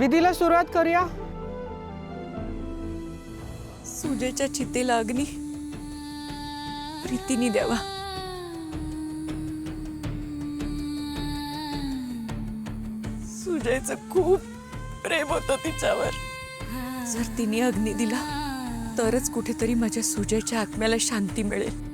विधीला सुरुवात करूया। सुजयच्या चितेला अग्नी प्रीतीने द्यावा। सुजयचं खूप प्रेम होतं तिच्यावर। जर तिने अग्नी दिला तरच कुठेतरी माझ्या सुजयच्या आत्म्याला शांती मिळेल।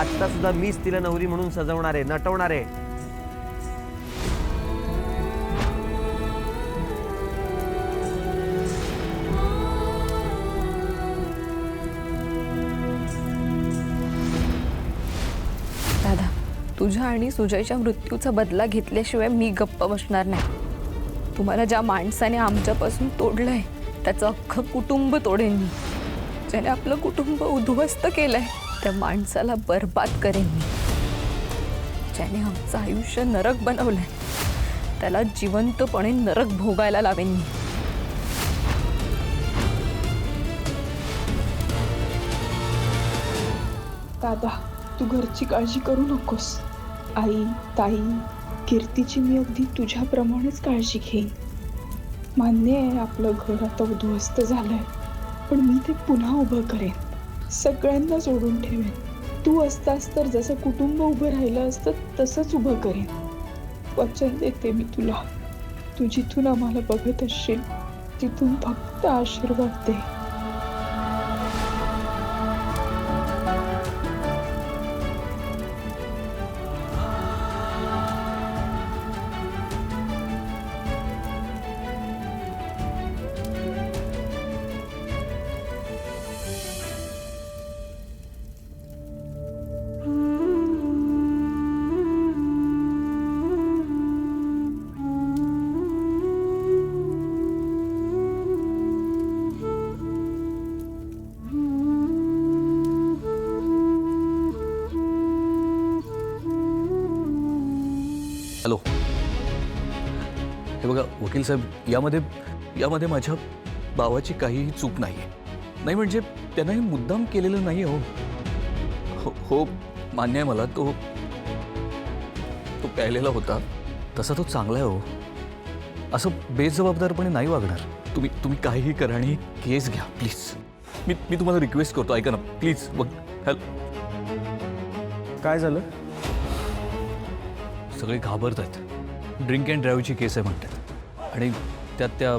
आता सुद्धा मीच तिला नवरी म्हणून सजवणार आहे, नटवणार आहे। दादा, तुझ्या आणि सुजयच्या मृत्यूचा बदला घेतल्याशिवाय मी गप्प बसणार नाही। तुम्हाला ज्या माणसाने आमच्यापासून तोडलंय त्याचं अख्खं कुटुंब तोडेन मी। ज्याने आपलं कुटुंब उद्ध्वस्त केलंय त्या माणसाला बर्बाद करेन मी। ज्याने आमचं आयुष्य नरक बनवलंय त्याला जिवंतपणे नरक भोगायला लावेन मी। दादा, तू घरची काळजी करू नकोस। आई, ताई, कीर्तीची मी अगदी तुझ्याप्रमाणेच काळजी घेईन। मान्य आहे आपलं घर आता उद्ध्वस्त झालंय, पण मी ते पुन्हा उभं करेन, सगळ्यांना जोडून ठेवेन। तू असतास तर जसं कुटुंब उभं राहिलं असतं तसंच उभं करेन। वचन देते मी तुला। तू जिथून आम्हाला बघत असशील तिथून फक्त आशीर्वाद दे। हॅलो, हे बघा वकील साहेब, यामध्ये माझ्या भावाची काहीही चूक नाहीये। नाही म्हणजे त्यानं हे मुद्दाम केलेलं नाही हो। हो मान्य आहे मला, तो प्यायलेला होता, तसा तो चांगला आहे हो। असं बेजबाबदारपणे नाही वागणार। तुम्ही काहीही करा आणि केस घ्या प्लीज। मी तुम्हाला रिक्वेस्ट करतो, ऐका ना प्लीज। हेल्प काय झालं? सगळे घाबरत आहेत. ड्रिंक अँड ड्राईव्हची केस आहे म्हणतात आणि त्यात त्या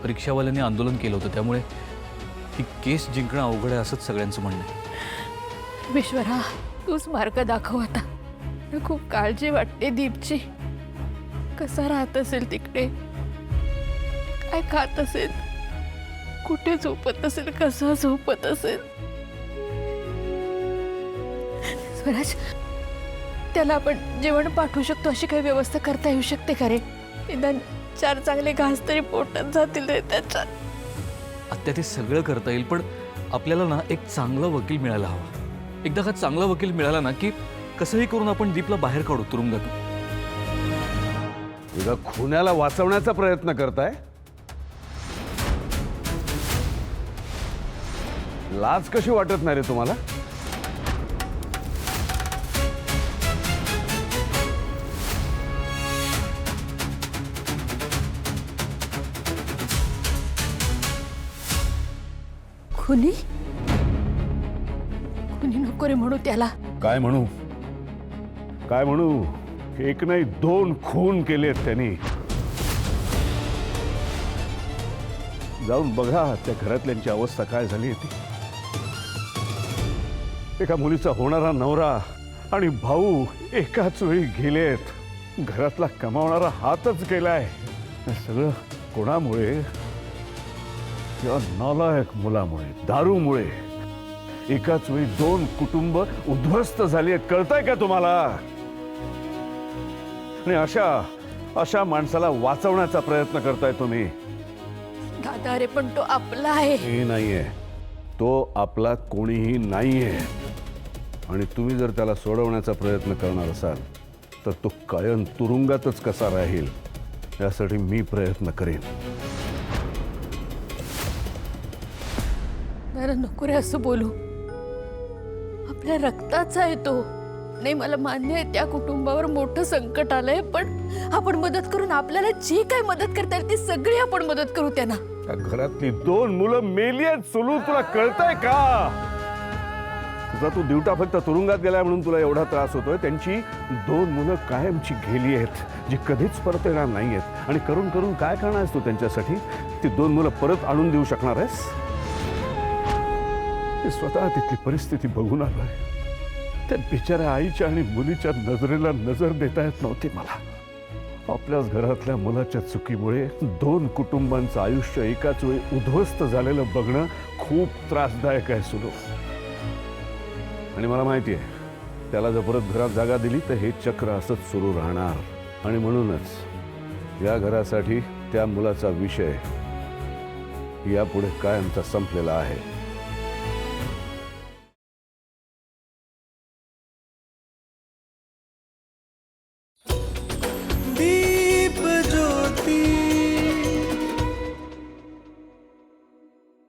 रिक्षावाल्यांनी आंदोलन केलं होतं, त्यामुळे ही केस जिंकणं अवघड आहे असंच सगळ्यांचं म्हणणं आहे. विश्वरा, तूच मार्ग दाखव आता. मला खूप काळजी वाटते दीपची. कसा राहत असेल तिकडे, काय खात असेल, कुठे झोपत असेल, कसा झोपत असेल. स्वराज, त्याला आपण जेवण पाठवू शकतो अशी काही व्यवस्था करता येऊ शकते का रे? निदान 4 चांगले घास तरी पोटात जातील रे त्याच्या. आत्या ते सगळं करता येईल, पण आपल्याला ना एक चांगला वकील मिळायला हवा. एकदा का चांगला वकील मिळाला ना की कसंही करून आपण दीपला बाहेर काढू तुरुंगातून. एका खुन्याला वाचवण्याचा प्रयत्न करताय? लाज कशी वाटत नाही रे तुम्हाला? खुनी? खुनी नको रे म्हणू त्याला. काय म्हणू? काय म्हणू? एक नाही 2 खून केलेत त्यांनी. जाऊन बघा त्या घरातल्यांची अवस्था काय झाली ती. एका मुलीचा होणारा नवरा आणि भाऊ एकाच वेळी गेलेत. घरातला कमावणारा हातच गेलाय. हे सगळं कोणामुळे? या नालायक मुलामुळे, दारूमुळे. एकाच वेळी 2 कुटुंब उद्ध्वस्त झाली आहेत. कळतंय का तुम्हाला? आणि अशा माणसाला वाचवण्याचा प्रयत्न करताय तुम्ही. दादा रे, पण तो आपला आहे. हे नाहीये, तो आपला कोणीही नाहीये. आणि तुम्ही जर त्याला सोडवण्याचा प्रयत्न करणार असाल तर तो कायम तुरुंगातच कसा राहील यासाठी मी प्रयत्न करेन. दादा नको रे असं बोलू. आपल्या रक्ताचा आहे तो. नाही, मला मान्य आहे त्या कुटुंबावर मोठं संकट आलंय, पण आपण मदत करून आपल्याला जी काय मदत करता येईल ती सगळी आपण मदत करू त्यांना. त्या घरातली 2 मुलं मेली आहेत सुलू. तुला कळतंय का? तुझा तू दिवटा फक्त तुरुंगात गेलाय म्हणून तुला एवढा त्रास होतोय. त्यांची 2 मुलं कायमची गेली आहेत, जी कधीच परत येणार नाही आहेत. आणि करून करून काय करणार आहेस तू त्यांच्यासाठी? ती 2 मुलं परत आणून देऊ शकणार आहेस? मी स्वतः तिथली परिस्थिती बघून आलोय. त्या बिचाऱ्या आईच्या आणि मुलीच्या नजरेला नजर देता येत नव्हती मला. आपल्याच घरातल्या मुलाच्या चुकीमुळे 2 कुटुंबांचं आयुष्य एकाच वेळी उद्ध्वस्त झालेलं बघणं खूप त्रासदायक आहे सुरू. आणि मला माहिती आहे त्याला जर परत घरात जागा दिली तर हे चक्र असंच सुरू राहणार. आणि म्हणूनच या घरासाठी त्या मुलाचा विषय यापुढे कायमचा संपलेला आहे.